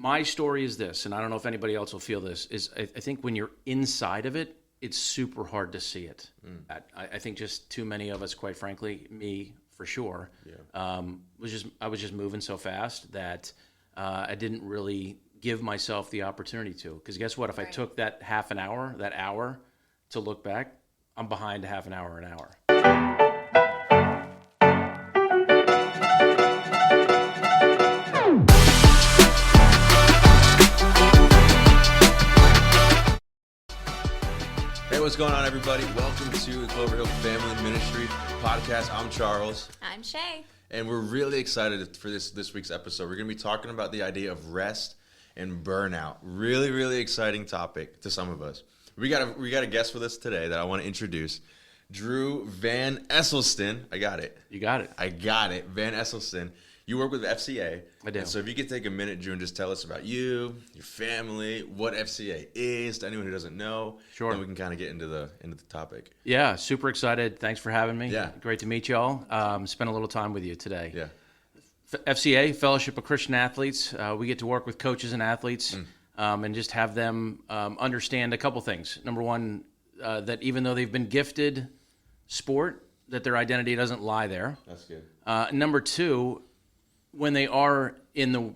my story is this, and I don't know if anybody else will feel this, is I think when you're inside of it, it's super hard to see it. I think just too many of us, quite frankly, me for sure, I was just moving so fast that I didn't really give myself the opportunity to. Because guess what? If I took that half an hour, that hour to look back, I'm behind a half an hour, an hour. Hey, what's going on, everybody? Welcome to the Cloverhill Family Ministry Podcast. I'm Charles. I'm Shay. And we're really excited for this week's episode. We're going to be talking about the idea of rest and burnout. Really, really exciting topic to some of us. We got a guest with us today that I want to introduce. Drew Van Esselston. I got it. You got it. I got it. Van Esselston. You work with FCA. I do. And so if you could take a minute, Drew, and just tell us about you, your family, what FCA is, to anyone who doesn't know. Sure. Then we can kind of get into the topic. Yeah, super excited. Thanks for having me. Yeah. Great to meet y'all. Spend a little time with you today. Yeah. FCA, Fellowship of Christian Athletes. We get to work with coaches and athletes and just have them understand a couple things. Number one, that even though they've been gifted sport, that their identity doesn't lie there. That's good. Number two, when they are in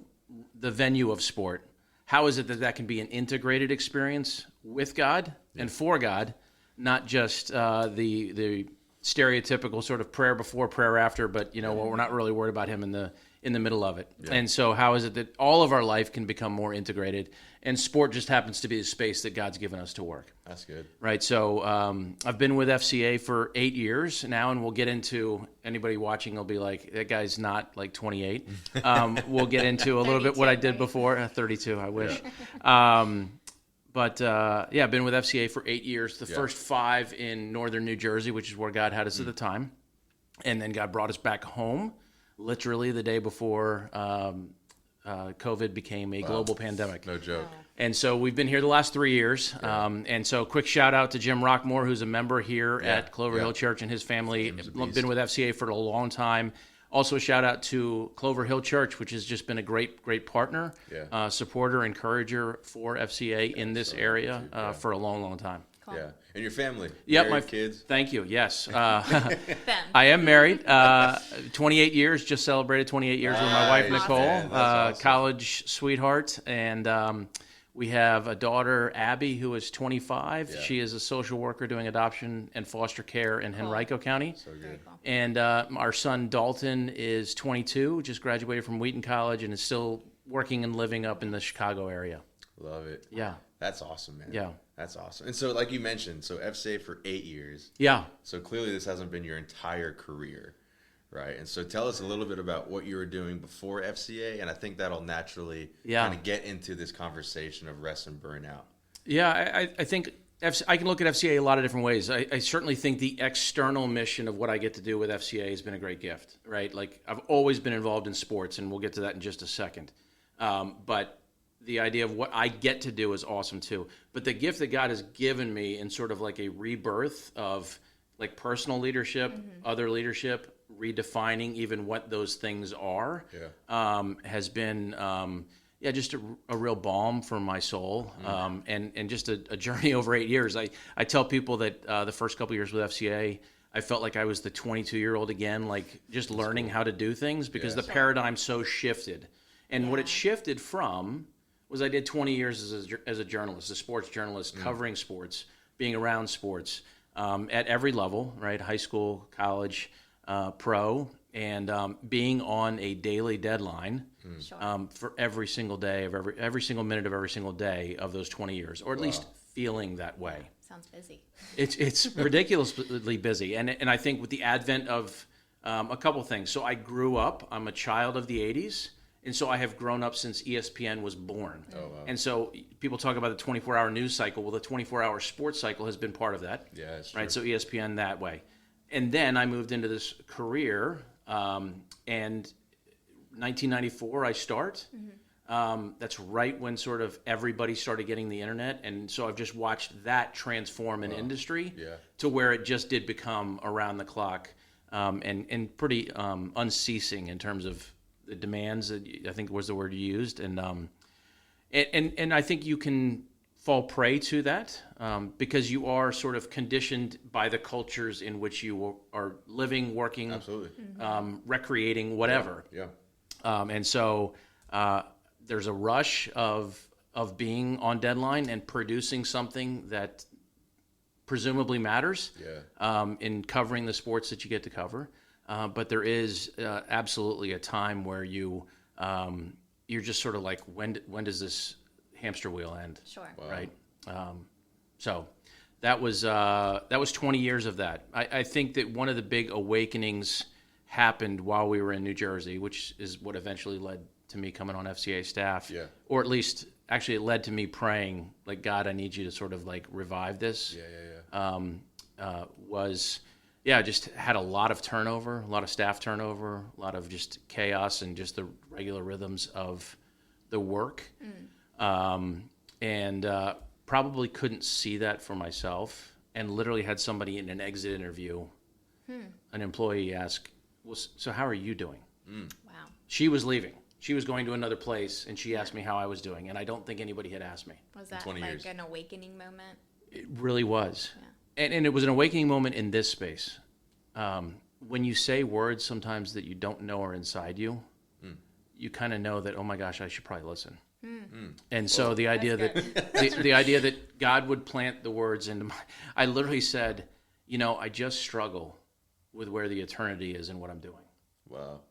the venue of sport, how is it that can be an integrated experience with God and for God, not just the stereotypical sort of prayer before, prayer after, but we're not really worried about him in the middle of it. Yeah. And so how is it that all of our life can become more integrated, and sport just happens to be the space that God's given us to work. That's good. Right. So I've been with FCA for 8 years now, and we'll get into, anybody watching will be like, that guy's not like 28. We'll get into a little bit what I did before. 32, I wish. Yeah. I've been with FCA for 8 years. The first 5 in northern New Jersey, which is where God had us at the time. And then God brought us back home, literally the day before COVID became a global pandemic. No joke. And so we've been here the last 3 years. And so quick shout out to Jim Rockmore, who's a member here at Cloverhill Church, and his family. Been with FCA for a long time. Also a shout out to Cloverhill Church, which has just been a great partner, supporter, encourager for FCA in this area for a long time. Cool. Yeah. And your family? Yep, my kids? Thank you. Yes. I am married. 28 years, just celebrated 28 years with my wife, Nicole, awesome. College sweetheart. And we have a daughter, Abby, who is 25. Yeah. She is a social worker doing adoption and foster care in Henrico County. So good. Cool. And our son, Dalton, is 22, just graduated from Wheaton College, and is still working and living up in the Chicago area. Love it. Yeah. That's awesome, man. Yeah. That's awesome. And so, like you mentioned, so FCA for 8 years. Yeah. So clearly this hasn't been your entire career, right? And so tell us a little bit about what you were doing before FCA, and I think that'll naturally kind of get into this conversation of rest and burnout. Yeah, I think I can look at FCA a lot of different ways. I certainly think the external mission of what I get to do with FCA has been a great gift, right? Like, I've always been involved in sports, and we'll get to that in just a second. But the idea of what I get to do is awesome too. But the gift that God has given me in sort of like a rebirth of like personal leadership, other leadership, redefining even what those things are, has been just a real balm for my soul, and just a journey over 8 years. I tell people that the first couple years with FCA, I felt like I was the 22-year-old again, like just learning how to do things because the paradigm so shifted. And what it shifted from was I did 20 years as a journalist, a sports journalist, covering sports, being around sports at every level, right? High school, college, pro, and being on a daily deadline for every single day of every single minute of every single day of those 20 years, or at least feeling that way. Sounds busy. It's ridiculously busy, and I think with the advent of a couple things. So I grew up. I'm a child of the '80s. And so I have grown up since ESPN was born. Oh, wow. And so people talk about the 24-hour news cycle. Well, the 24-hour sports cycle has been part of that. Yeah, that's right. true. So ESPN that way. And then I moved into this career, and 1994 I start. That's right when sort of everybody started getting the internet. And so I've just watched that transform an industry to where it just did become around the clock and pretty unceasing in terms of the demands, that I think was the word you used. And And I think you can fall prey to that because you are sort of conditioned by the cultures in which you are living, working, Absolutely. Recreating, whatever. Yeah. And so there's a rush of being on deadline and producing something that presumably matters in covering the sports that you get to cover. But there is absolutely a time where you're just sort of like, when does this hamster wheel end? Sure. Wow. Right. So that was 20 years of that. I think that one of the big awakenings happened while we were in New Jersey, which is what eventually led to me coming on FCA staff. Yeah. Or at least, actually, it led to me praying, like, God, I need you to sort of like revive this. Just had a lot of turnover, a lot of staff turnover, a lot of just chaos and just the regular rhythms of the work. And probably couldn't see that for myself, and literally had somebody in an exit interview, an employee ask, well, so how are you doing? Wow. She was leaving. She was going to another place, and she asked me how I was doing, and I don't think anybody had asked me. Was that 20 like years. an awakening moment? It really was. Yeah. And it was an awakening moment in this space. When you say words sometimes that you don't know are inside you, you kind of know that, oh my gosh, I should probably listen. And so the idea the idea that God would plant the words into my, I literally said, I just struggle with where the eternity is and what I'm doing. Wow.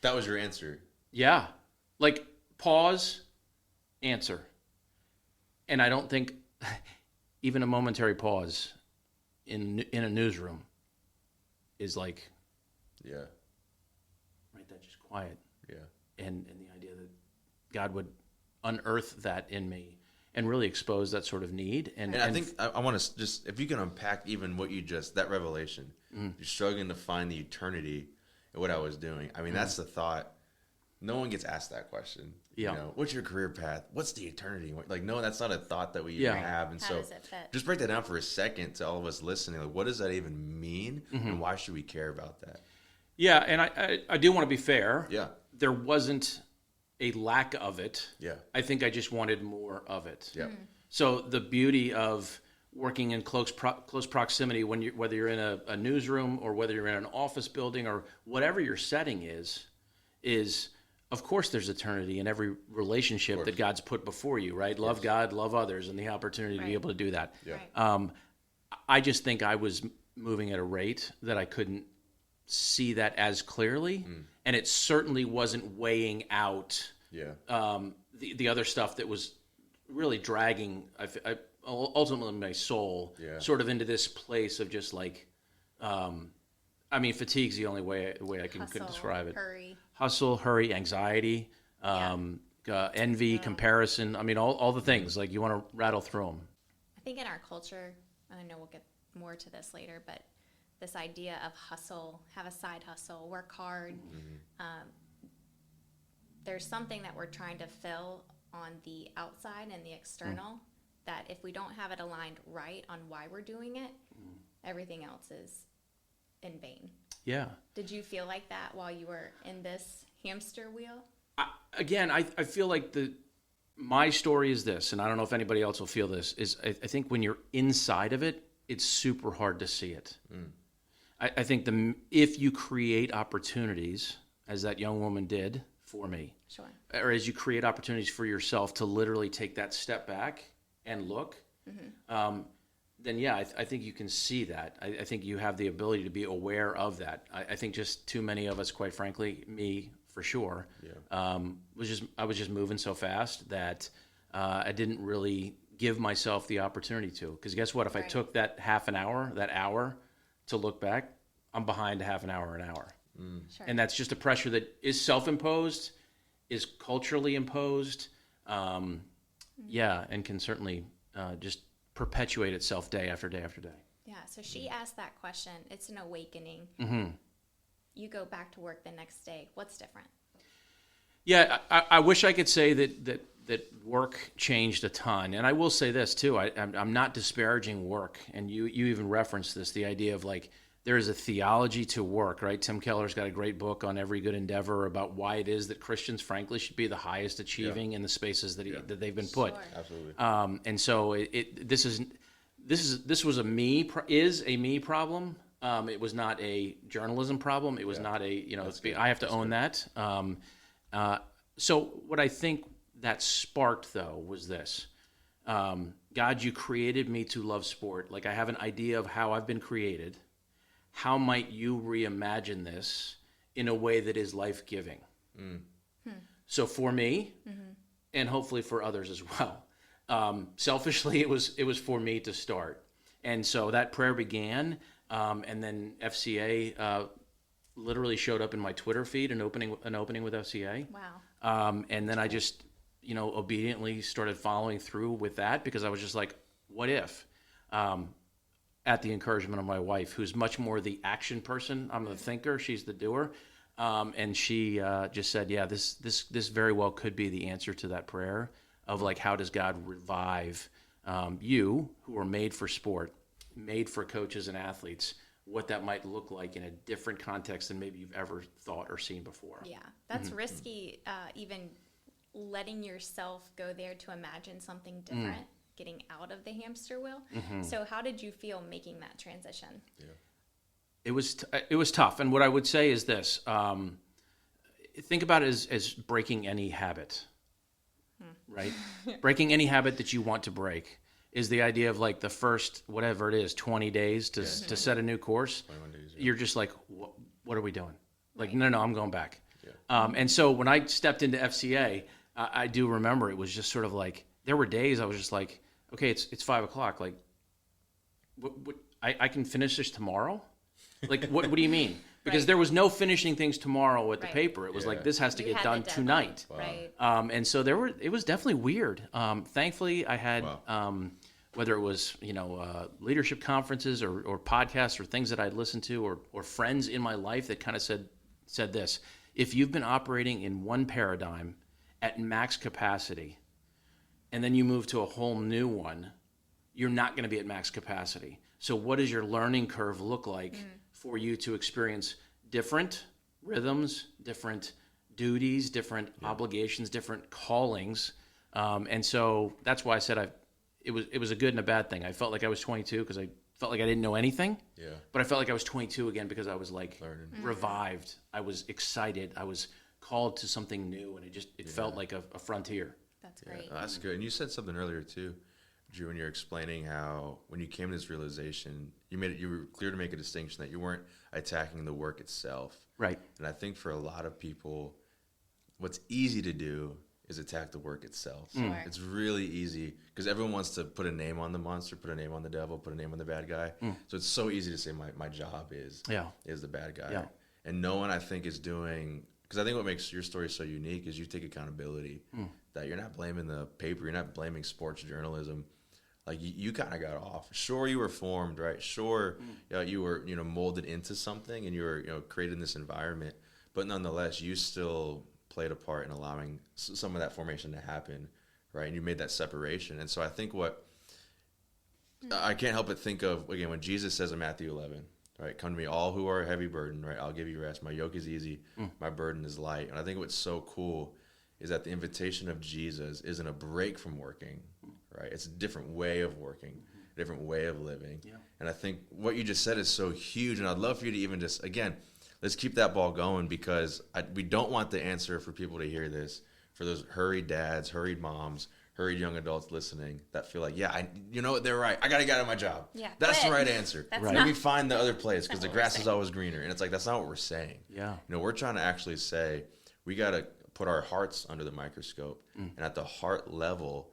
That was your answer. Yeah. Like, pause, answer. And I don't think even a momentary pause in a newsroom is like, Yeah. right, that's just quiet. Yeah. And the idea that God would unearth that in me and really expose that sort of need. And I think I want to just, if you can unpack even what you just, that revelation, you're struggling to find the eternity in what I was doing. I mean, that's the thought. No one gets asked that question. Yeah. What's your career path? What's the eternity? Like, no, that's not a thought that we even have. And How so does it fit? just break that down for a second to all of us listening. Like, what does that even mean? And why should we care about that? Yeah, and I do want to be fair. Yeah. There wasn't a lack of it. Yeah. I think I just wanted more of it. Yeah. So the beauty of working in close proximity, whether you're in a newsroom or whether you're in an office building or whatever your setting is of course there's eternity in every relationship that God's put before you, right? Love God, love others, and the opportunity to be able to do that. Yeah. Right. I just think I was moving at a rate that I couldn't see that as clearly, and it certainly wasn't weighing out the other stuff that was really dragging ultimately my soul sort of into this place of just like, fatigue's the only way I could describe it. Hustle, hurry, anxiety, envy, comparison. I mean, all the things. Like, you want to rattle through them. I think in our culture, and I know we'll get more to this later, but this idea of hustle, have a side hustle, work hard. There's something that we're trying to fill on the outside and the external that if we don't have it aligned right on why we're doing it, everything else is in vain. Yeah. Did you feel like that while you were in this hamster wheel? I feel like my story is this, and I don't know if anybody else will feel this, is I think when you're inside of it, it's super hard to see it. I think if you create opportunities, as that young woman did for me, Sure. or as you create opportunities for yourself to literally take that step back and look, then I think you can see that. I think you have the ability to be aware of that. I think just too many of us, quite frankly, me for sure, I was just moving so fast that I didn't really give myself the opportunity to. Because guess what? If I took that half an hour, that hour to look back, I'm behind a half an hour. Sure. And that's just a pressure that is self-imposed, is culturally imposed, and can certainly just perpetuate itself day after day after day. Yeah, so she asked that question. It's an awakening. You go back to work the next day. What's different? Yeah, I wish I could say that work changed a ton. And I will say this, too. I'm not disparaging work. And you even referenced this, the idea of, like, there is a theology to work, right? Tim Keller's got a great book on Every Good Endeavor about why it is that Christians, frankly, should be the highest achieving in the spaces that they've been put. Sure. Absolutely. And so this was a me problem. It was not a journalism problem. It was not a I have to own that. So what I think that sparked though was this. God, you created me to love sport. Like I have an idea of how I've been created. How might you reimagine this in a way that is life-giving? So for me, and hopefully for others as well, selfishly, it was for me to start. And so that prayer began, and then FCA literally showed up in my Twitter feed, an opening with FCA. Wow. And then I just, obediently started following through with that because I was just like, what if? At the encouragement of my wife, who's much more the action person. I'm the thinker, she's the doer. And she just said, yeah, this very well could be the answer to that prayer of like, how does God revive you who are made for sport, made for coaches and athletes, what that might look like in a different context than maybe you've ever thought or seen before. Yeah, that's risky, even letting yourself go there to imagine something different. Getting out of the hamster wheel. So how did you feel making that transition? Yeah. It was tough. And what I would say is this, think about it as breaking any habit, right? Breaking any habit that you want to break is the idea of like the first, whatever it is, 20 days to set a new course. 21 days, You're just like, what are we doing? Like, no, I'm going back. Yeah. And so when I stepped into FCA, I do remember it was just sort of like, there were days I was just like, okay, it's 5:00. Like, I can finish this tomorrow? Like, what do you mean? Because there was no finishing things tomorrow with the paper. It was like, this has to get done tonight. Wow. Right. And so it was definitely weird. Thankfully, I had, whether it was, leadership conferences or podcasts or things that I'd listened to or friends in my life that kind of said this, if you've been operating in one paradigm at max capacity, and then you move to a whole new one, you're not going to be at max capacity. So what does your learning curve look like for you to experience different rhythms, different duties, different obligations, different callings? And so that's why I said it was a good and a bad thing. I felt like I was 22 because I felt like I didn't know anything. Yeah. But I felt like I was 22 again because I was like Learning. revived. I was excited. I was called to something new, and it felt like a frontier. That's great. Yeah, that's good. And you said something earlier too, Drew, when you're explaining how when you came to this realization, you were clear to make a distinction that you weren't attacking the work itself. Right. And I think for a lot of people, what's easy to do is attack the work itself. Sure. It's really easy because everyone wants to put a name on the monster, put a name on the devil, put a name on the bad guy. So it's so easy to say my job is the bad guy. Yeah. And no one I think is doing, because I think what makes your story so unique is you take accountability, that you're not blaming the paper, you're not blaming sports journalism. Like you kind of got off. Sure, you were formed, right? Sure, you were molded into something, and you were created in this environment. But nonetheless, you still played a part in allowing some of that formation to happen, right? And you made that separation. And so I think what I can't help but think of again when Jesus says in Matthew 11, right? Come to me, all who are heavy burdened, right? I'll give you rest. My yoke is easy, my burden is light. And I think what's so cool is that the invitation of Jesus isn't a break from working, right? It's a different way of working, a different way of living. Yeah. And I think what you just said is so huge. And I'd love for you to even just, again, let's keep that ball going because we don't want the answer for people to hear this, for those hurried dads, hurried moms, hurried young adults listening that feel like, they're right. I got to get out of my job. Yeah, that's the right answer. That's right. Maybe find the other place because the grass is saying. always greener. And it's like, that's not what we're saying. Yeah. We're trying to actually say we got to put our hearts under the microscope. And at the heart level,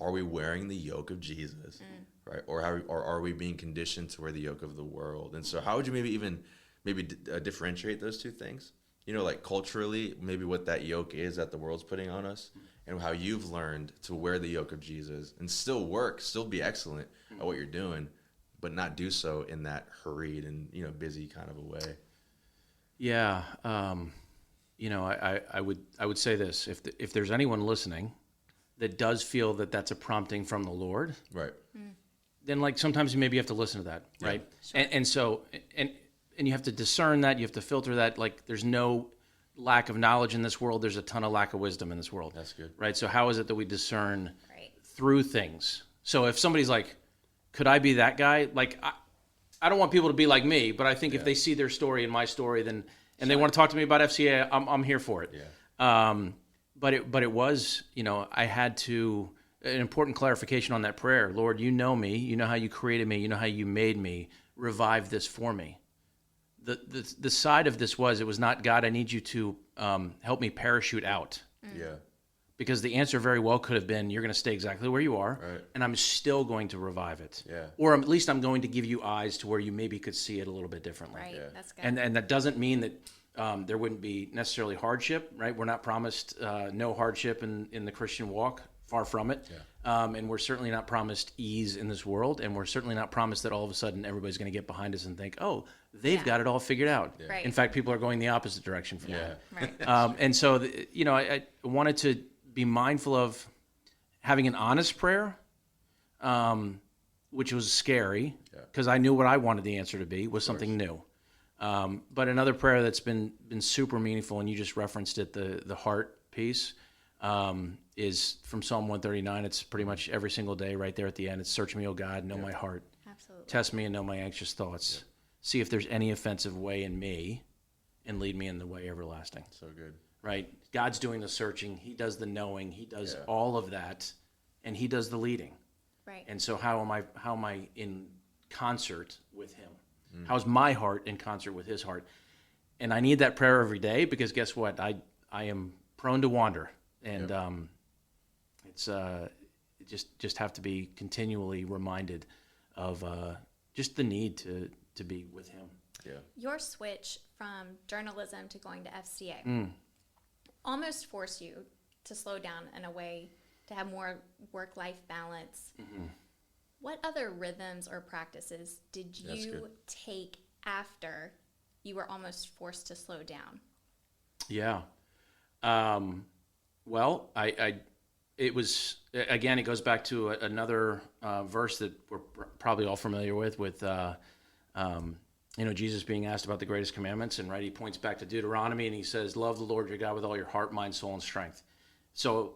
are we wearing the yoke of Jesus, right? Or are we being conditioned to wear the yoke of the world? And so how would you maybe differentiate those two things? Like culturally, maybe what that yoke is that the world's putting on us and how you've learned to wear the yoke of Jesus and still work, still be excellent at what you're doing, but not do so in that hurried and, busy kind of a way. Yeah. I would say this, if there's anyone listening that does feel that that's a prompting from the Lord, Right. then like sometimes maybe you have to listen to that, right? Sure. And so you have to discern that, you have to filter that. Like there's no lack of knowledge in this world. There's a ton of lack of wisdom in this world. That's good. Right? So how is it that we discern Right. through things? So if somebody's like, could I be that guy? Like, I don't want people to be like me, but I think if they see their story and my story, then, and they want to talk to me about FCA, I'm here for it. Yeah. But it was, I had to, an important clarification on that prayer. Lord, you know me. You know how you created me. You know how you made me. Revive this for me. The side of this was, it was not, God, I need you to help me parachute out. Yeah. Because the answer very well could have been, you're going to stay exactly where you are, Right. and I'm still going to revive it. Yeah. Or at least I'm going to give you eyes to where you maybe could see it a little bit differently. Right. Yeah. That's good. And that doesn't mean that there wouldn't be necessarily hardship, right? We're not promised no hardship in the Christian walk, far from it. Yeah. And we're certainly not promised ease in this world, and we're certainly not promised that all of a sudden everybody's going to get behind us and think, oh, they've got it all figured out. Yeah. Right. In fact, people are going the opposite direction from Yeah. that. Right. And so, I wanted to be mindful of having an honest prayer, which was scary because I knew what I wanted the answer to be was something new. But another prayer that's been super meaningful, and you just referenced it, the heart piece, is from Psalm 139. It's pretty much every single day right there at the end. It's search me, O God, know my heart. Absolutely. Test me and know my anxious thoughts. See if there's any offensive way in me, and lead me in the way everlasting. So good. Right? God's doing the searching. He does the knowing. He does all of that, and he does the leading. Right. And so how am I in concert with him? How's my heart in concert with his heart? And I need that prayer every day because guess what? I am prone to wander, and it's just have to be continually reminded of just the need to be with him. Yeah. Your switch from journalism to going to FCA almost forced you to slow down in a way to have more work-life balance. What other rhythms or practices did That's you good. take after you were almost forced to slow down? Yeah. Well, it was, again, it goes back to another verse that we're probably all familiar with Jesus being asked about the greatest commandments, and he points back to Deuteronomy, and he says, love the Lord your God with all your heart, mind, soul, and strength. So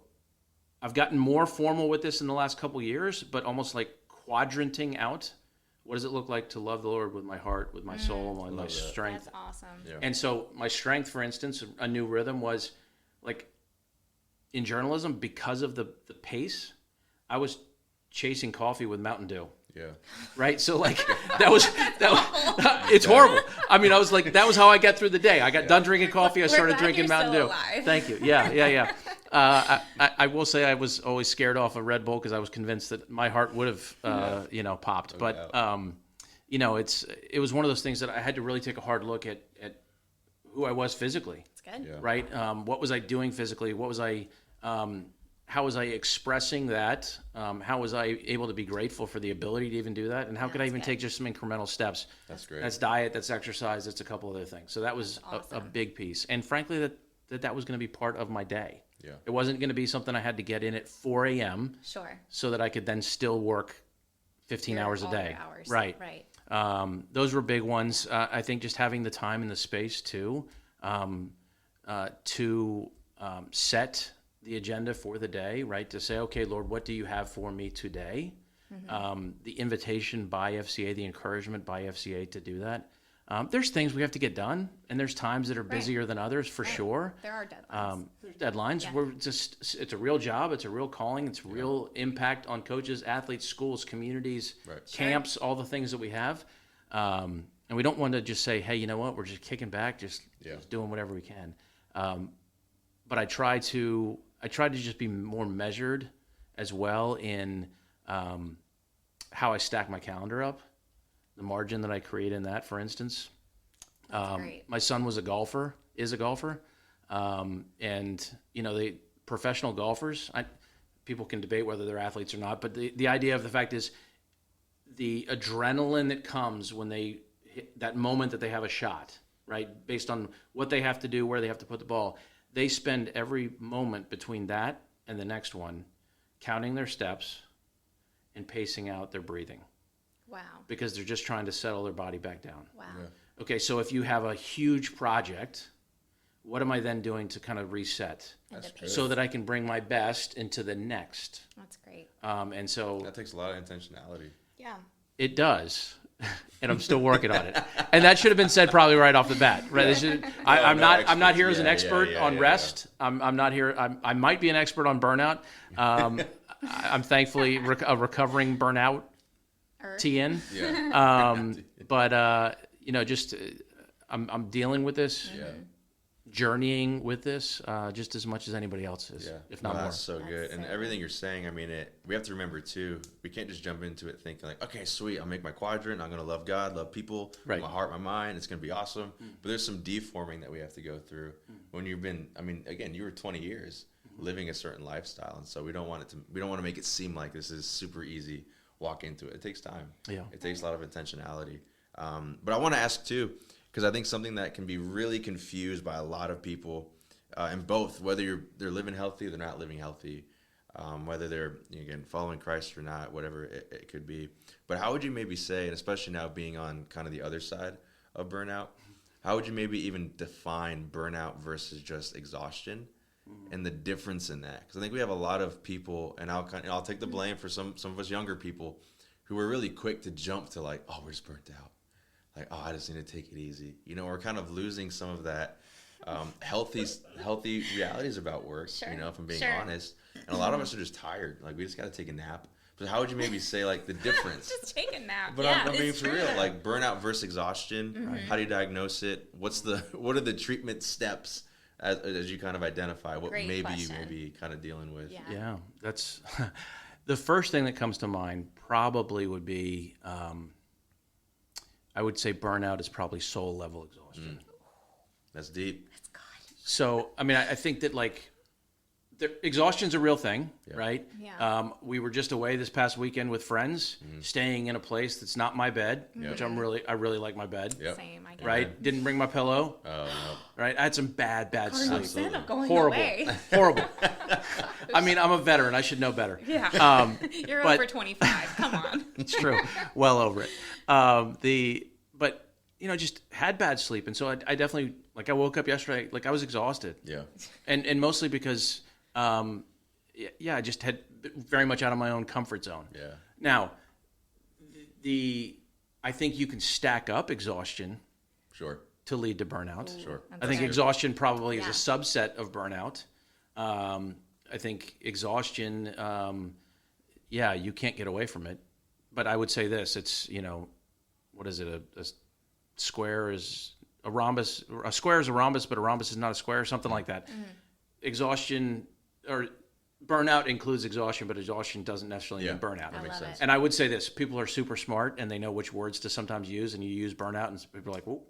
I've gotten more formal with this in the last couple years, but almost like quadranting out. What does it look like to love the Lord with my heart, with my soul, with my strength? That's awesome. Yeah. And so my strength, for instance, a new rhythm was like in journalism, because of the pace, I was chasing coffee with Mountain Dew. Yeah. Right. So like that was it's horrible. I mean, I was like, that was how I got through the day. I got done drinking coffee. I started glad drinking you're Mountain still Dew. alive. Thank you. Yeah. I will say I was always scared off a Red Bull because I was convinced that my heart would have, popped. But, it was one of those things that I had to really take a hard look at who I was physically. It's good. Yeah. Right. What was I doing physically? What was I, how was I expressing that? How was I able to be grateful for the ability to even do that? And how could I even take just some incremental steps? That's great. That's diet, that's exercise, that's a couple other things. So that was a awesome. big piece. And frankly, that was going to be part of my day. Yeah. It wasn't going to be something I had to get in at 4 a.m. Sure. so that I could then still work 15 hours a All your day. hours. Right. Right. Those were big ones. I think just having the time and the space to set the agenda for the day, right? To say, okay, Lord, what do you have for me today? The invitation by FCA, the encouragement by FCA to do that. There's things we have to get done, and there's times that are busier than others, for sure. There are deadlines. There's deadlines. Yeah. It's a real job. It's a real calling. It's real impact on coaches, athletes, schools, communities, Right. camps, all the things that we have. And we don't want to just say, hey, you know what? We're just kicking back, just doing whatever we can. But I try to just be more measured as well in how I stack my calendar up, the margin that I create in that, for instance. That's great. My son is a golfer, and the professional golfers, people can debate whether they're athletes or not, but the idea of the fact is the adrenaline that comes when they hit that moment that they have a shot, right? Based on what they have to do, where they have to put the ball. They spend every moment between that and the next one counting their steps and pacing out their breathing. Wow. because they're just trying to settle their body back down. Wow. Okay, so if you have a huge project, what am I then doing to kind of reset And the That's pace. so that I can bring my best into the next? That's great. And so That takes a lot of intentionality. Yeah. it does, and I'm still working on it. And that should have been said probably right off the bat, right? I'm not here as an expert on rest. I'm not here. I might be an expert on burnout. I'm thankfully a recovering burnout TN. Yeah. But just I'm dealing with this, Yeah. journeying with this, just as much as anybody else is, Yeah, if not more. That's so good. That's And so everything you're saying, I mean, we have to remember too, we can't just jump into it thinking like, okay, sweet, I'll make my quadrant, I'm going to love God, love people, Right. my heart, my mind, it's going to be awesome. But there's some deforming that we have to go through when you've been, I mean, again, you were 20 years living a certain lifestyle. And so we don't want to make it seem like this is super easy, walk into it. It takes time. Yeah. It takes a lot of intentionality. But I want to ask too, because I think something that can be really confused by a lot of people, and both, whether they're living healthy, they're not living healthy, whether they're, again, following Christ or not, whatever it could be. But how would you maybe say, and especially now being on kind of the other side of burnout, how would you maybe even define burnout versus just exhaustion and the difference in that? Because I think we have a lot of people, and I'll take the blame for some of us younger people who are really quick to jump to like, oh, we're just burnt out. Like, oh, I just need to take it easy. We're kind of losing some of that healthy realities about work, Sure. if I'm being Sure. honest. And a lot of us are just tired. Like, we just got to take a nap. But how would you maybe say, like, the difference? Just take a nap. But yeah, I'm being it's for true. real. Like, burnout versus exhaustion. How do you diagnose it? What are the treatment steps as you kind of identify what Great maybe question. you may be kind of dealing with? Yeah. Yeah, that's the first thing that comes to mind. Probably would be, I would say, burnout is probably soul level exhaustion. That's deep. That's God. So, I mean, I think that exhaustion's a real thing, Yeah. right? Yeah. We were just away this past weekend with friends, staying in a place that's not my bed, which I really like my bed. Yep. Same. I get Right? it. Didn't bring my pillow. Oh, no. Right? I had some bad Cardinal sleep. sin of going Horrible. away. Horrible. I mean, I'm a veteran. I should know better. Yeah. You're but- over 25. Come on. It's true. Well over it. But just had bad sleep, and so I definitely, like, I woke up yesterday, like, I was exhausted, Yeah. and mostly because, I just had very much out of my own comfort zone. Yeah. Now, I think you can stack up exhaustion Sure. to lead to burnout. Sure. I think exhaustion probably is Yeah. a subset of burnout. I think exhaustion, you can't get away from it. But I would say this: it's what is it? A square is a rhombus. A square is a rhombus, but a rhombus is not a square. Something like that. Exhaustion or burnout includes exhaustion, but exhaustion doesn't necessarily mean burnout. I makes love sense. it. And I would say this: people are super smart, and they know which words to sometimes use. And you use burnout, and people are like, "Ooh,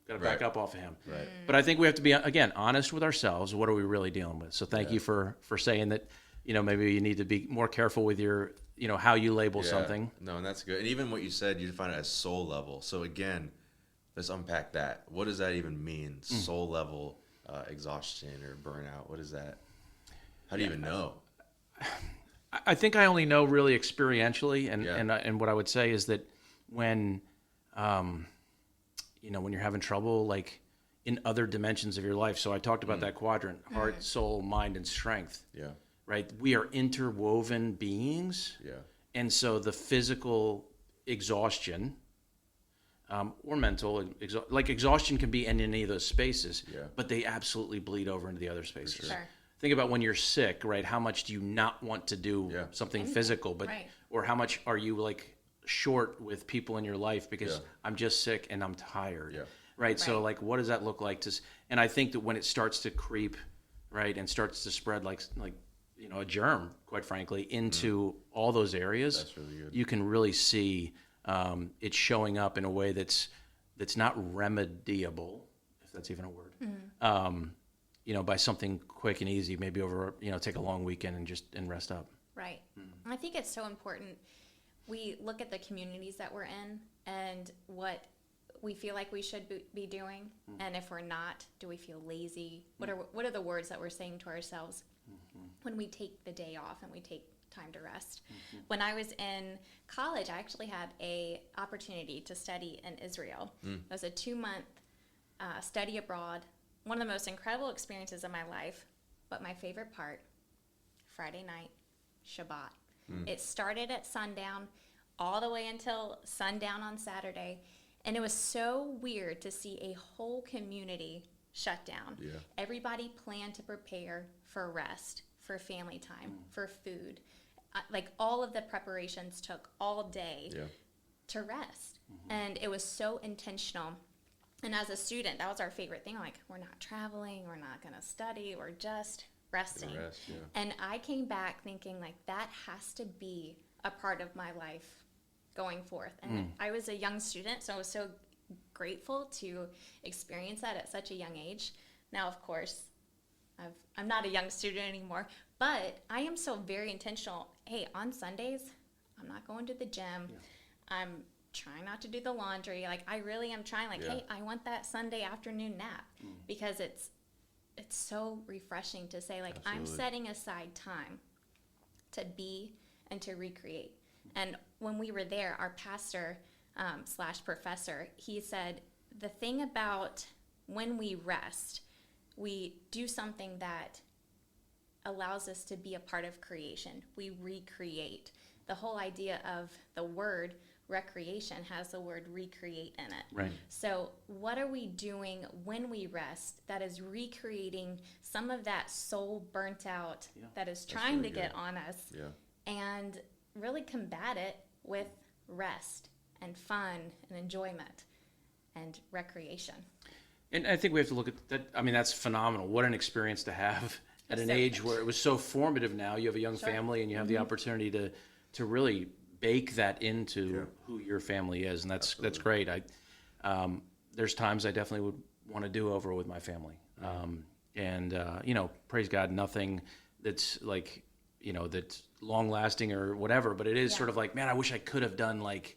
got to back Right. up off of him." Right. But I think we have to be, again, honest with ourselves. What are we really dealing with? So thank you for saying that. Maybe you need to be more careful with your, how you label Yeah. something. No, and that's good. And even what you said, you define it as soul level. So again, let's unpack that. What does that even mean? Soul level exhaustion or burnout. What is that? How do you even know? I think I only know really experientially, and Yeah. and what I would say is that when, when you're having trouble, like in other dimensions of your life. So I talked about that quadrant: heart, soul, mind, and strength. Yeah. Right? We are interwoven beings. Yeah. And so the physical exhaustion or mental, exhaustion can be in any of those spaces, Yeah. but they absolutely bleed over into the other spaces. Sure. Think about when you're sick, right? How much do you not want to do Yeah. something physical, but Right. or how much are you like short with people in your life because Yeah. I'm just sick and I'm tired, Yeah. right? So Right. like, what does that look like? And I think that when it starts to creep, right, and starts to spread like a germ, quite frankly, into all those areas, That's really good. you can really see it showing up in a way that's not remediable, if that's even a word. By something quick and easy, maybe over take a long weekend and rest up. Right. I think it's so important. We look at the communities that we're in and what we feel like we should be doing, and if we're not, do we feel lazy? What are the words that we're saying to ourselves? when we take the day off and we take time to rest. When I was in college, I actually had a opportunity to study in Israel. It was a 2-month study abroad, one of the most incredible experiences of my life. But my favorite part, Friday night, Shabbat. It started at sundown all the way until sundown on Saturday. And it was so weird to see a whole community shut down. Yeah. Everybody planned to prepare for rest, for family time, for food. Like all of the preparations took all day to rest. And it was so intentional. And as a student, that was our favorite thing. Like, we're not traveling, we're not going to study, we're just resting. Rest, yeah. And I came back thinking, like, that has to be a part of my life going forth. And I was a young student, so I was so grateful to experience that at such a young age. Now, of course, I'm not a young student anymore, but I am so very intentional. Hey, on Sundays, I'm not going to the gym. I'm trying not to do the laundry. Like, I really am trying, like, hey, I want that Sunday afternoon nap, because it's so refreshing to say, like, I'm setting aside time to be and to recreate. And when we were there, our pastor / professor, he said, the thing about when we rest, we do something that allows us to be a part of creation. We recreate. The whole idea of the word recreation has the word recreate in it. Right. So what are we doing when we rest that is recreating some of that soul burnt out that is trying to get on us, and really combat it with rest and fun and enjoyment and recreation. And I think we have to look at that. I mean, that's phenomenal. What an experience to have at an age where it was so formative. Now you have a young family, and you have the opportunity to really bake that into who your family is, and that's great. There's times I definitely would want to do over with my family, praise God, nothing that's like, that's long lasting or whatever, but it is sort of like, man, I wish I could have done like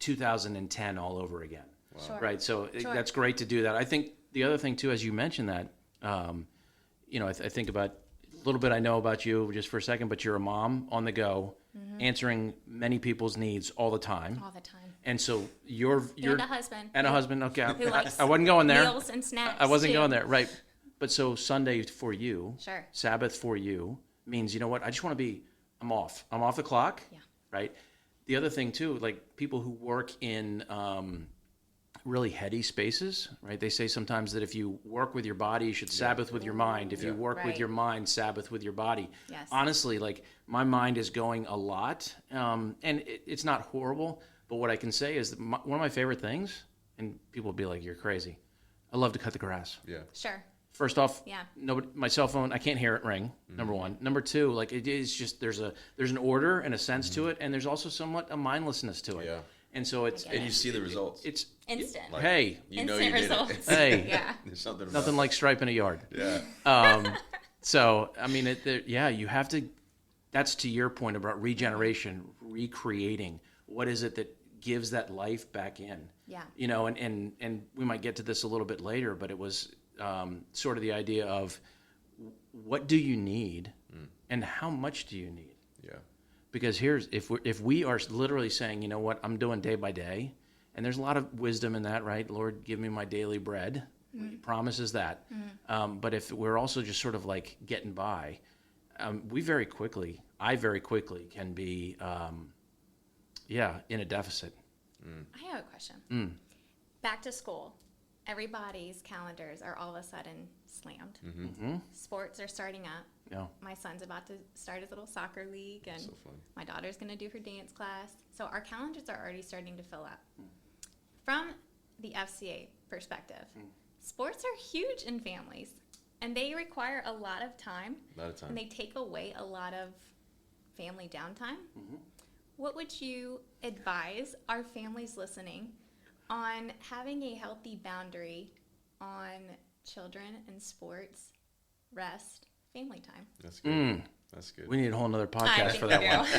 2010 all over again. Wow. Sure. Right. So that's great to do that. I think the other thing too, as you mentioned that, I think about a little bit I know about you just for a second, but you're a mom on the go, answering many people's needs all the time. All the time. And so you're and a husband. And a husband. Okay. Who likes I wasn't going there. meals and snacks. I wasn't too. going there. Right. But so Sunday for you, Sure. Sabbath for you means, you know what? I just want to I'm off. I'm off the clock. Yeah. Right. The other thing too, like people who work in, really heady spaces, right? They say sometimes that if you work with your body, you should Sabbath with your mind. If you work with your mind, Sabbath with your body. Yes. Honestly, like my mind is going a lot, and it's not horrible, but what I can say is that one of my favorite things, and people will be like, you're crazy, I love to cut the grass. Yeah. Sure. First off, Yeah. my cell phone, I can't hear it ring, number one. Number two, like it is just, there's an order and a sense to it, and there's also somewhat a mindlessness to it. Yeah. And so it's, get it. And you see the results. it's Instant. Like, hey, you know Instant you did results. it. hey, Yeah. There's something about nothing like striping a yard. Yeah. So, I mean, you have to, that's to your point about regeneration, recreating. What is it that gives that life back in? Yeah. And we might get to this a little bit later, but it was sort of the idea of what do you need and how much do you need? Yeah. Because if we are literally saying, you know what, I'm doing day by day, and there's a lot of wisdom in that, right? Lord, give me my daily bread. He promises that. But if we're also just sort of like getting by, I very quickly can be, in a deficit. I have a question. Back to school. Everybody's calendars are all of a sudden slammed. Sports are starting up. Yeah. My son's about to start his little soccer league, and So fun. my daughter's going to do her dance class. So our calendars are already starting to fill up. From the FCA perspective, sports are huge in families, and they require a lot of time. A lot of time. And they take away a lot of family downtime. What would you advise our families listening on having a healthy boundary on children and sports, rest, family time? That's good. That's good. We need a whole nother podcast I for think that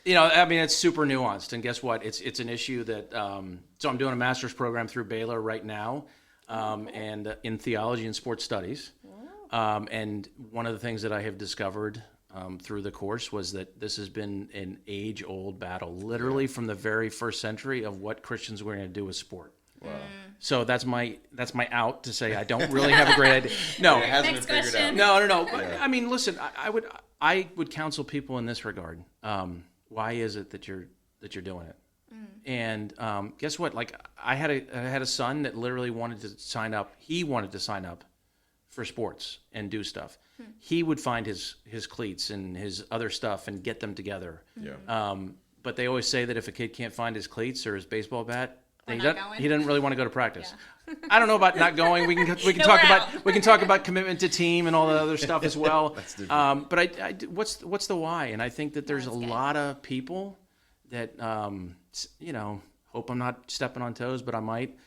we one. I mean, it's super nuanced, and guess what? It's an issue that. So I'm doing a master's program through Baylor right now, and in theology and sports studies. And one of the things that I have discovered through the course was that this has been an age-old battle, literally from the very first century of what Christians were going to do with sport. Wow. So that's my out to say I don't really have a great idea. No, It hasn't Next been figured question. out. no. But, I mean, listen, I would counsel people in this regard. Why is it that you're doing it? And guess what? Like I had a son that literally wanted to sign up. He wanted to sign up for sports and do stuff. He would find his cleats and his other stuff and get them together. Yeah. But they always say that if a kid can't find his cleats or his baseball bat, Or he not doesn't, going. he doesn't really want to go to practice. Yeah. I don't know about not going. We can No, talk we're about out. we can talk about commitment to team and all the other stuff as well. That's different. But what's the why? And I think that there's a That's good. lot of people that hope I'm not stepping on toes, but I might.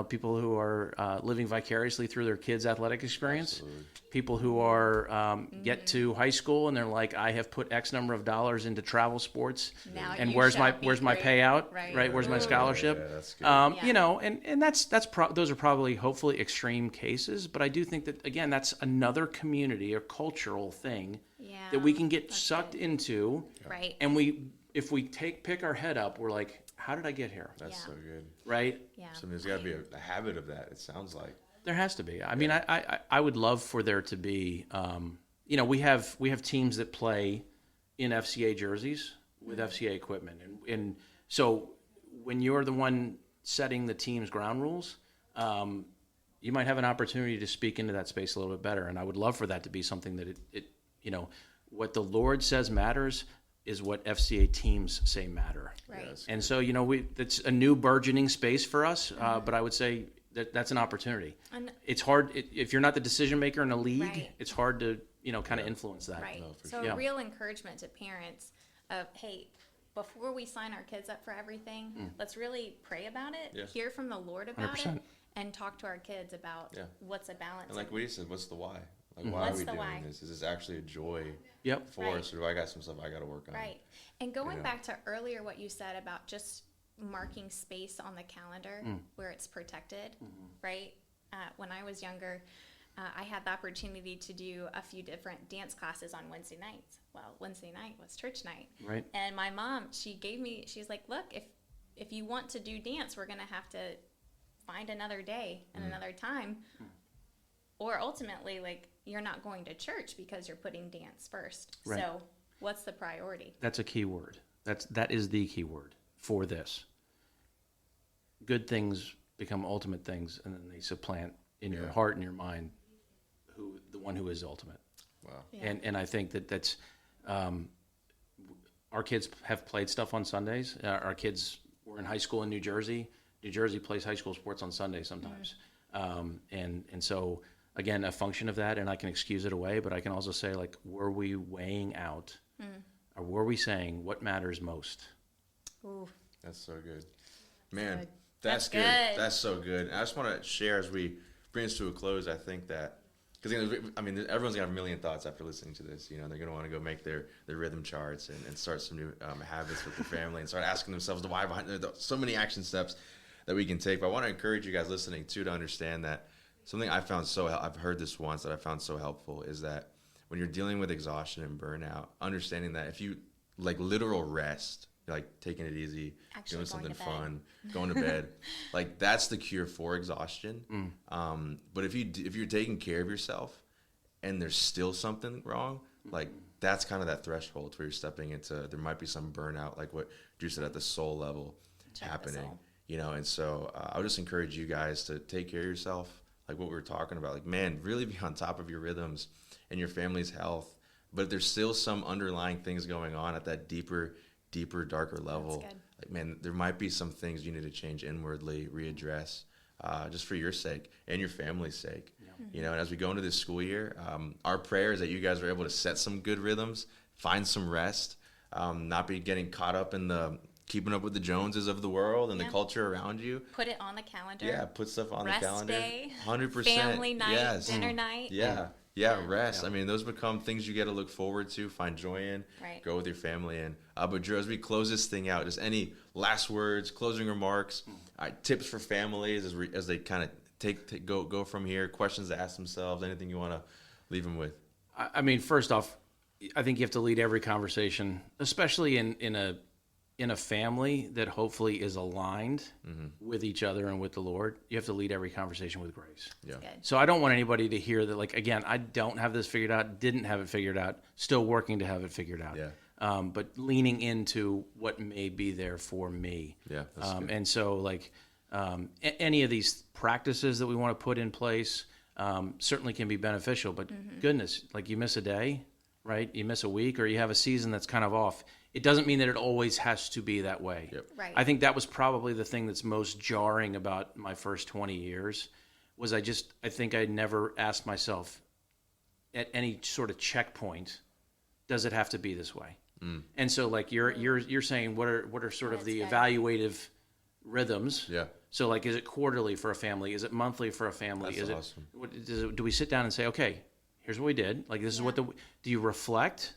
People who are living vicariously through their kids' athletic experience. Absolutely. People who are get to high school and they're like, I have put X number of dollars into travel sports, Now and you where's shall my be where's my great. payout? Right. Where's my Ooh. scholarship? Yeah, that's good. Yeah. And those are probably hopefully extreme cases, but I do think that again that's another community or cultural thing Yeah. that we can get That's sucked good. into, Right. and if we pick our head up, we're like, how did I get here? That's Yeah. so good. Right? Yeah. So there's got to be a habit of that. It sounds like. There has to be. I mean, I would love for there to be. We have teams that play in FCA jerseys with FCA equipment, and so when you're the one setting the team's ground rules, you might have an opportunity to speak into that space a little bit better. And I would love for that to be something that what the Lord says matters is what FCA teams say matter. Right. Yes. And so that's a new burgeoning space for us, but I would say that's an opportunity. And- It's hard if you're not the decision maker in a league. Right. It's hard to kind of influence that. Right. No, for So sure. a real encouragement to parents of, hey, before we sign our kids up for everything, let's really pray about it, Yeah. hear from the Lord about 100%. it, and talk to our kids about Yeah. what's a balance. And like what you said, what's the why? Like, Mm-hmm. why What's are we the doing why? this? Is this actually a joy Yep. for Right. us, or do I got some stuff I got to work on? Right. And going Yeah. back to earlier what you said about just marking space on the calendar where it's protected, right? When I was younger, I had the opportunity to do a few different dance classes on Wednesday nights. Well, Wednesday night was church night. Right. And my mom, she's like, look, if you want to do dance, we're going to have to find another day and another time. Or ultimately, like, you're not going to church because you're putting dance first. Right. So what's the priority? That's a key word. That is the key word for this. Good things become ultimate things, and then they supplant in your Yeah. heart and your mind the one who is ultimate. Wow. Yeah. And I think that's our kids have played stuff on Sundays. Our kids were in high school in New Jersey. New Jersey plays high school sports on Sundays sometimes. And so again, a function of that, and I can excuse it away, but I can also say, like, were we weighing out or were we saying what matters most? Ooh. That's so good. Man, good. that's That's good. good. That's so good. And I just want to share as we bring this to a close, I think that, because everyone's going to have a million thoughts after listening to this. They're going to want to go make their rhythm charts and start some new habits with their family and start asking themselves the why behind so many action steps that we can take. But I want to encourage you guys listening, too, to understand that something I found I've heard this once that I found so helpful is that when you're dealing with exhaustion and burnout, understanding that if you, like, literal rest, like taking it easy, Actually doing going something to bed. fun, going to bed, like that's the cure for exhaustion. But if you're taking care of yourself and there's still something wrong, like that's kind of that threshold where you're stepping into, there might be some burnout, like what Drew said, at the soul level Check the happening, soul. And so I would just encourage you guys to take care of yourself, like what we were talking about, like, man, really be on top of your rhythms and your family's health. But if there's still some underlying things going on at that deeper, darker level, good. like, man, there might be some things you need to change inwardly, readdress, just for your sake and your family's sake. And as we go into this school year, our prayer is that you guys are able to set some good rhythms, find some rest, not be getting caught up in the keeping up with the Joneses of the world and the Yeah. culture around you. Put it on the calendar. Yeah, put stuff on Rest the calendar. day, 100%. family night, Yes. dinner night. Yeah. Yeah, rest. I mean, those become things you get to look forward to, find joy in, Right. go with your family in. But Drew, as we close this thing out, just any last words, closing remarks, tips for families as they kind of go from here? Questions to ask themselves? Anything you want to leave them with? I mean, first off, I think you have to lead every conversation, especially in a family that hopefully is aligned with each other and with the Lord. You have to lead every conversation with grace. Yeah. Good. So I don't want anybody to hear that, like, again, I don't have this figured out, didn't have it figured out, still working to have it figured out. Yeah. But leaning into what may be there for me. Yeah, that's good. And so, like, any of these practices that we want to put in place certainly can be beneficial. But goodness, like, you miss a day, right? You miss a week, or you have a season that's kind of off. It doesn't mean that it always has to be that way. Yep. Right. I think that was probably the thing that's most jarring about my first 20 years was I think I never asked myself at any sort of checkpoint, does it have to be this way? And so, like, you're saying, what are sort of That's the good. evaluative rridhms? Yeah. So, like, is it quarterly for a family? Is it monthly for a family? That's is awesome. do we sit down and say, okay, here's what we did. Like, this is what do you reflect,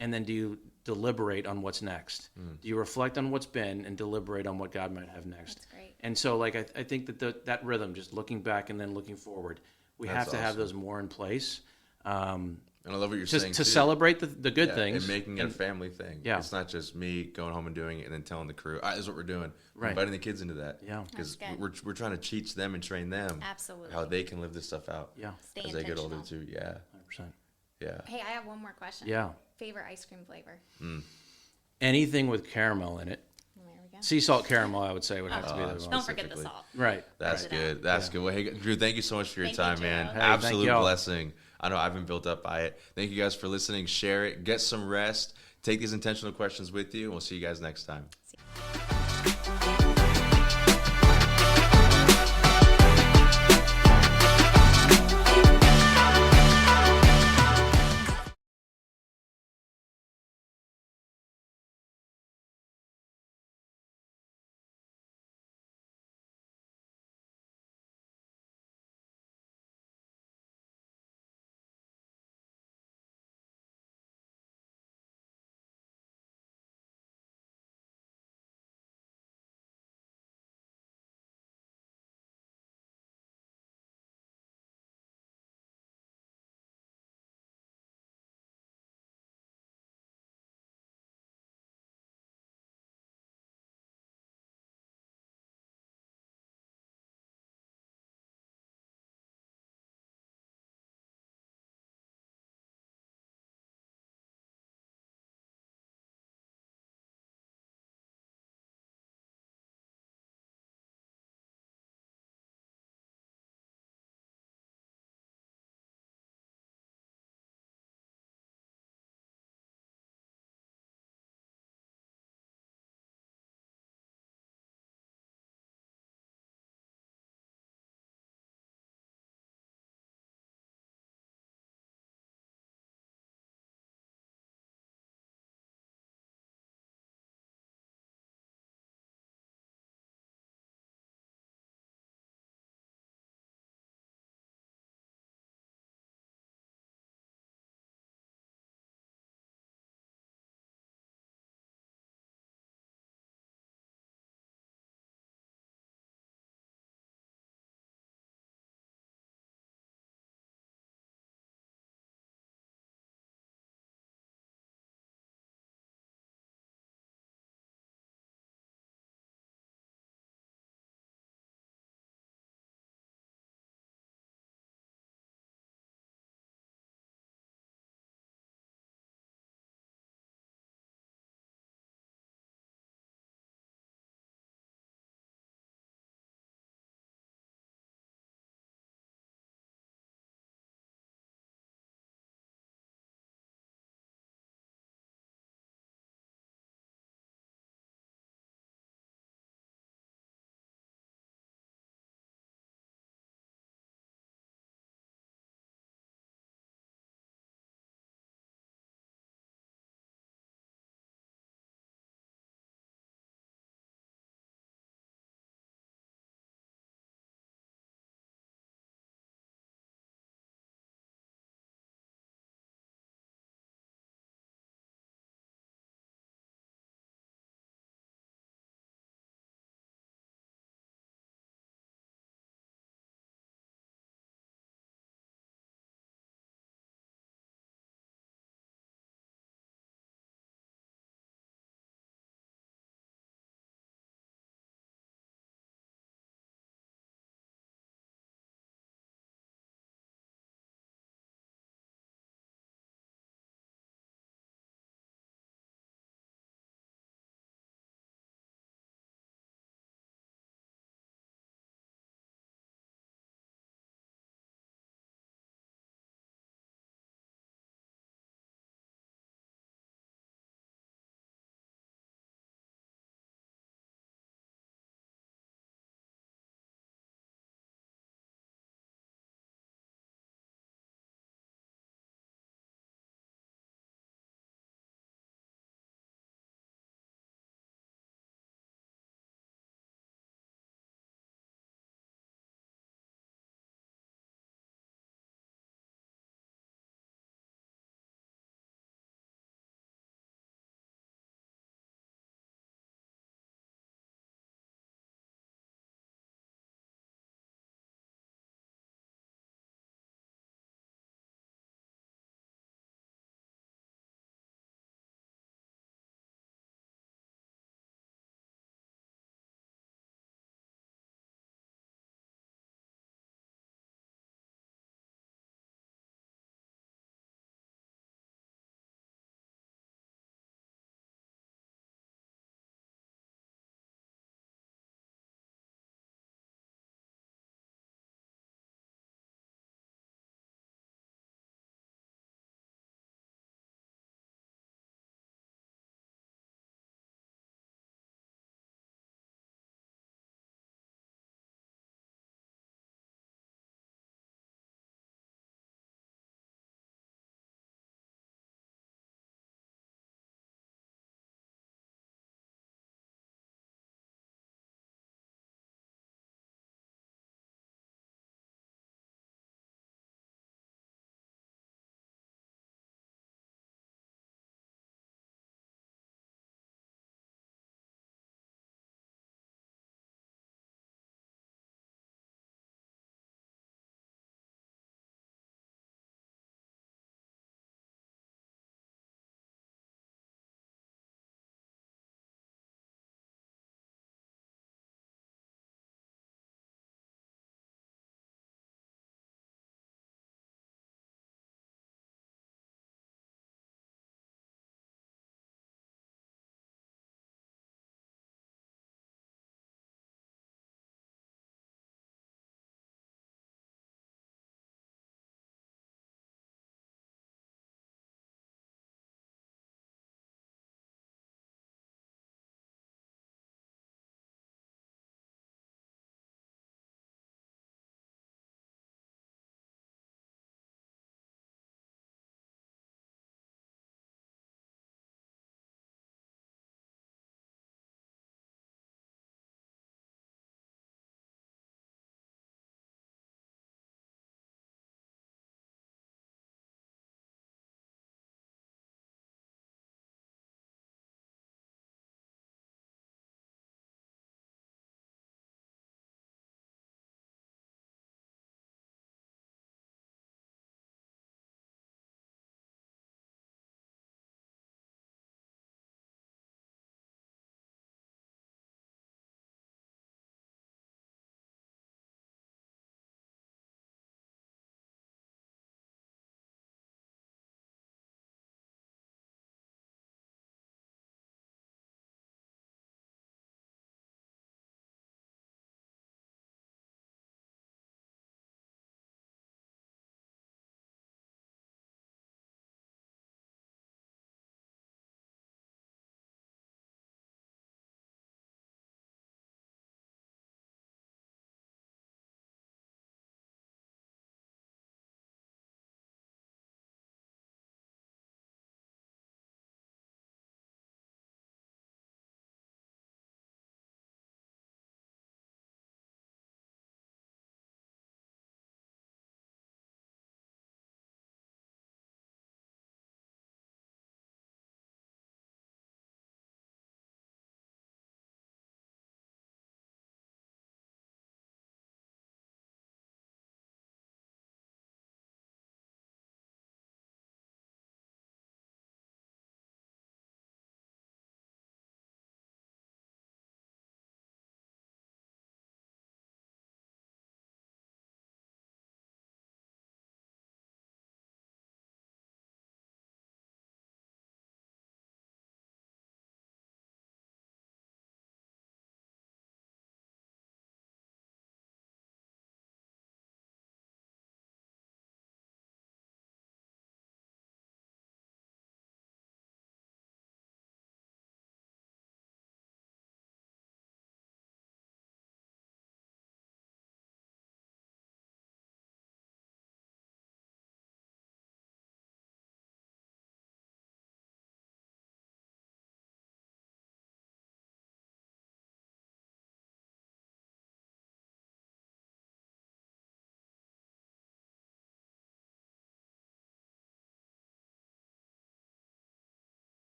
and then do you deliberate on what's next? Do you reflect on what's been and deliberate on what God might have next? That's great. And so, like, I think that that rhythm, just looking back and then looking forward, we That's have to have awesome. those more in place. And I love what you're Just saying to too. celebrate the good things. And making it a family thing. Yeah. It's not just me going home and doing it and then telling the crew, this is what we're doing. We're Right. inviting the kids into that. Yeah. Because That's we're trying to teach them and train them Absolutely. how they can live this stuff out Yeah, Stay as they get older intentional. too. Yeah. 100%. Yeah. Hey, I have one more question. Yeah. Favorite ice cream flavor? Anything with caramel in it. There we go. Sea salt caramel, I would say, would have to be the that's most. Don't forget the specifically. salt. Right. That's Right. good. That's Yeah. good. Well, hey, Drew, thank you so much for your Thank you, time, Drew. man. Hey, thank Absolute y'all. blessing. I know I've been built up by it. Thank you guys for listening. Share it. Get some rest. Take these intentional questions with you. We'll see you guys next time.